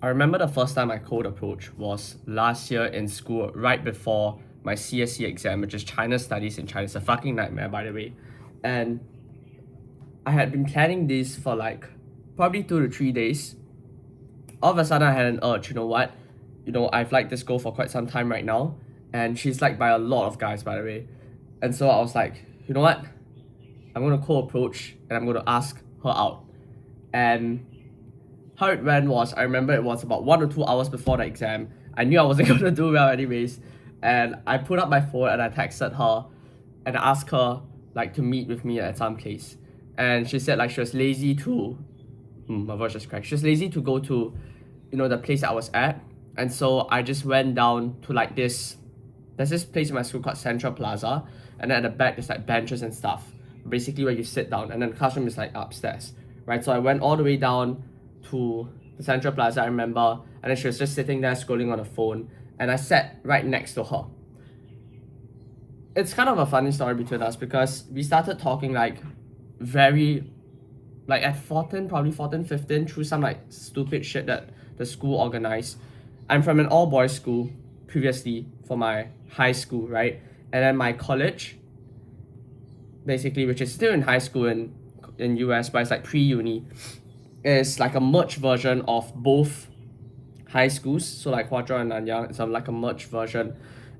I remember the first time I cold approach was last year in school, right before my CSE exam, which is China Studies in China. It's a fucking nightmare, by the way. And I had been planning this for like probably 2 to 3 days. All of a sudden, I had an urge, you know what? I've liked this girl for quite some time right now. And she's liked by a lot of guys, by the way. And so I was like, you know what? I'm going to cold approach and I'm going to ask her out. And how it went was, I remember it was about 1 or 2 hours before the exam. I knew I wasn't going to do well anyways. And I put up my phone and I texted her and I asked her like to meet with me at some place. And she said like she was lazy to, my voice just cracked. She was lazy to go to, the place I was at. And so I just went down to like there's this place in my school called Central Plaza. And then at the back, there's like benches and stuff. Basically where you sit down. And then the classroom is like upstairs. Right, so I went all the way down to the Central Plaza, I remember, and then she was just sitting there scrolling on the phone, and I sat right next to her. It's kind of a funny story between us because we started talking like at 14, probably 14, 15, through some like stupid shit that the school organized. I'm from an all-boys school previously for my high school, right? And then my college, basically, which is still in high school in US, but it's like pre-uni, is like a merged version of both high schools. So like Hua Zhou and Nanyang, it's like a merged version.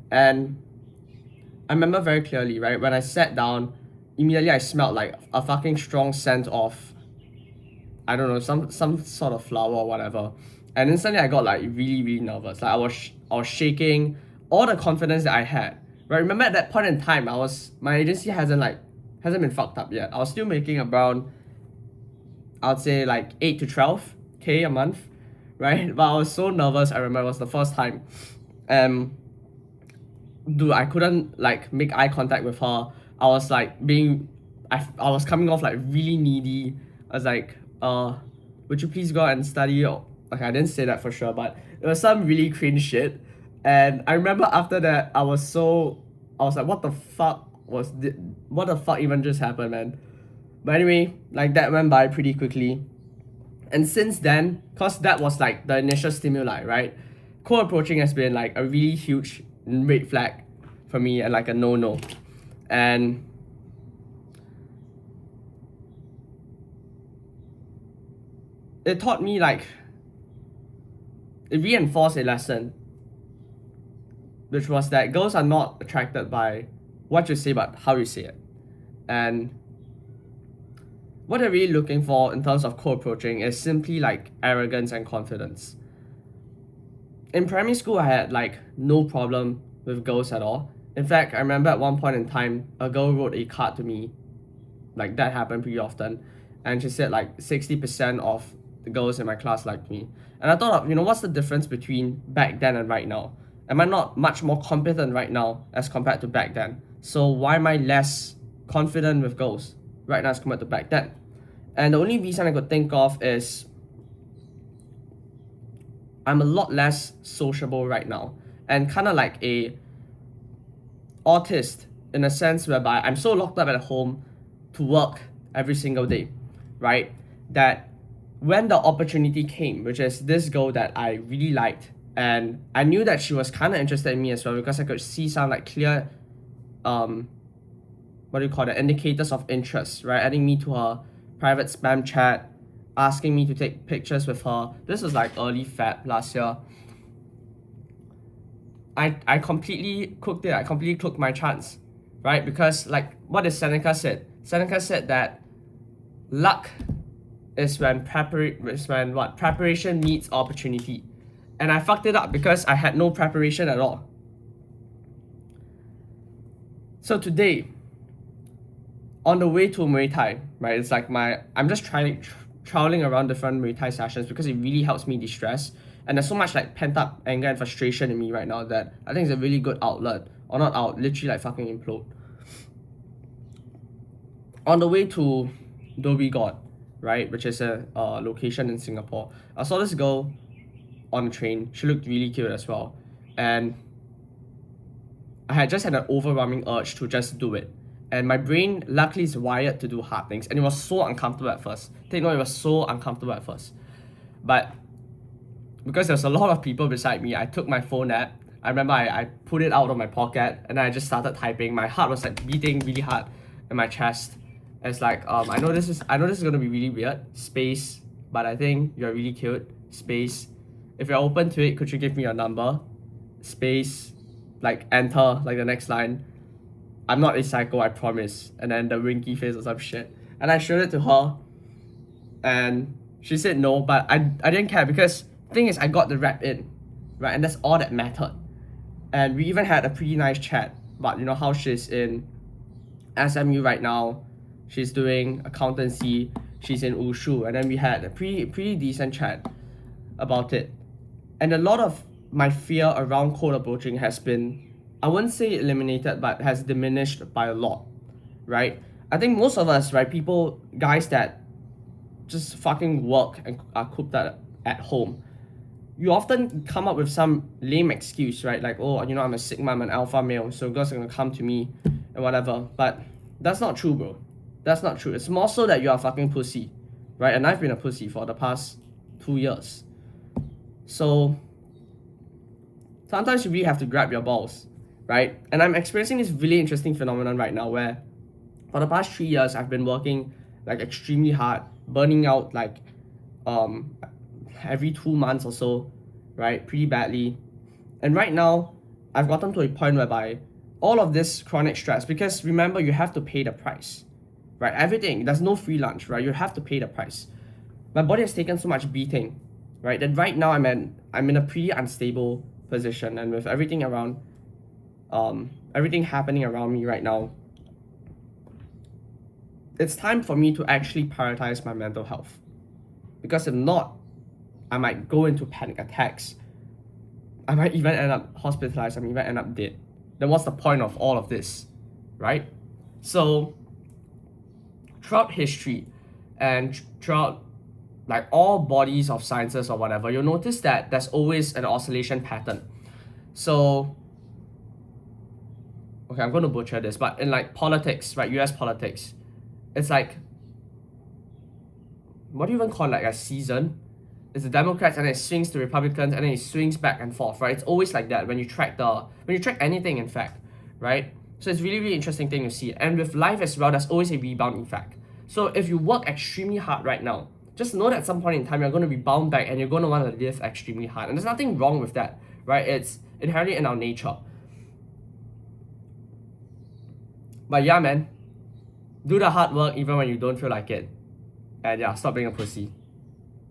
And I remember very clearly, right, when I sat down, immediately I smelled like a fucking strong scent of, I don't know, some sort of flower or whatever. And instantly I got like really, really nervous. Like I was shaking all the confidence that I had. Right, remember at that point in time, my agency hasn't been fucked up yet. I was still making around, I'd say like 8 to 12K a month, right? But I was so nervous. I remember it was the first time. Dude, I couldn't like make eye contact with her. I was like I was coming off like really needy. I was like, would you please go out and study? Like I didn't say that for sure, but it was some really cringe shit. And I remember after that, I was like, what the fuck even just happened, man? But anyway, like that went by pretty quickly. And since then, cause that was like the initial stimuli, right? Co-approaching has been like a really huge red flag for me and like a no-no. And it taught me like, it reinforced a lesson, which was that girls are not attracted by what you say but how you say it. And what they're really looking for in terms of co-approaching is simply like arrogance and confidence. In primary school, I had like no problem with girls at all. In fact, I remember at one point in time, a girl wrote a card to me. Like that happened pretty often. And she said like 60% of the girls in my class liked me. And I thought, what's the difference between back then and right now? Am I not much more competent right now as compared to back then? So why am I less confident with girls right now as compared to back then? And the only reason I could think of is I'm a lot less sociable right now. And kind of like a autist in a sense whereby I'm so locked up at home to work every single day, right? That when the opportunity came, which is this girl that I really liked, and I knew that she was kind of interested in me as well because I could see some like clear, indicators of interest, right? Adding me to her private spam chat, asking me to take pictures with her. This was like early Feb last year. I completely cooked it. I completely cooked my chance, right? Because like what did Seneca said? Seneca said that luck is when preparation meets opportunity. And I fucked it up because I had no preparation at all. So today, on the way to Muay Thai, right? It's like I'm just traveling around different Muay Thai sessions because it really helps me de-stress. And there's so much like pent up anger and frustration in me right now that I think it's a really good outlet. Or not out, literally like fucking implode. On the way to Dhoby Ghaut, right? Which is a location in Singapore. I saw this girl on the train. She looked really cute as well. And I had just had an overwhelming urge to just do it. And my brain luckily is wired to do hard things. And it was so uncomfortable at first. Take note, it was so uncomfortable at first. But because there's a lot of people beside me, I took my phone app. I remember I put it out of my pocket and then I just started typing. My heart was like beating really hard in my chest. It's like I know this is gonna be really weird. Space, but I think you're really cute. Space. If you're open to it, could you give me your number? Space, like enter, like the next line. I'm not a psycho, I promise. And then the winky face or some shit. And I showed it to her and she said no, but I didn't care because the thing is I got the rep in, right? And that's all that mattered. And we even had a pretty nice chat about, you know, how she's in SMU right now. She's doing accountancy, she's in Wushu, and then we had a pretty decent chat about it. And a lot of my fear around cold approaching has been, I wouldn't say eliminated, but has diminished by a lot, right? I think most of us, right, people, guys that just fucking work and are cooped up at home, you often come up with some lame excuse, right? Like, oh, you know, I'm a sigma, I'm an alpha male, so girls are gonna come to me and whatever. But that's not true, bro. That's not true. It's more so that you are a fucking pussy, right? And I've been a pussy for the past 2 years. So sometimes you really have to grab your balls, right? And I'm experiencing this really interesting phenomenon right now where for the past 3 years I've been working like extremely hard, burning out like every 2 months or so, right? Pretty badly. And right now I've gotten to a point whereby all of this chronic stress, because remember, you have to pay the price, right? Everything, there's no free lunch, right? You have to pay the price. My body has taken so much beating, right? That right now I'm in a pretty unstable position, and with everything around, everything happening around me right now, it's time for me to actually prioritize my mental health. Because if not, I might go into panic attacks. I might even end up hospitalized. I might even end up dead. Then what's the point of all of this, right? So throughout history and throughout like all bodies of sciences or whatever, you'll notice that there's always an oscillation pattern. So, okay, I'm going to butcher this, but in like politics, right, US politics, it's like, what do you even call it, like a season? It's the Democrats and it swings to Republicans and then it swings back and forth, right? It's always like that when you track anything, in fact, right? So it's really, really interesting thing to see. And with life as well, there's always a rebound effect. So if you work extremely hard right now, just know that at some point in time, you're going to rebound back and you're going to want to live extremely hard. And there's nothing wrong with that, right? It's inherently in our nature. But yeah, man, do the hard work even when you don't feel like it. And yeah, stop being a pussy.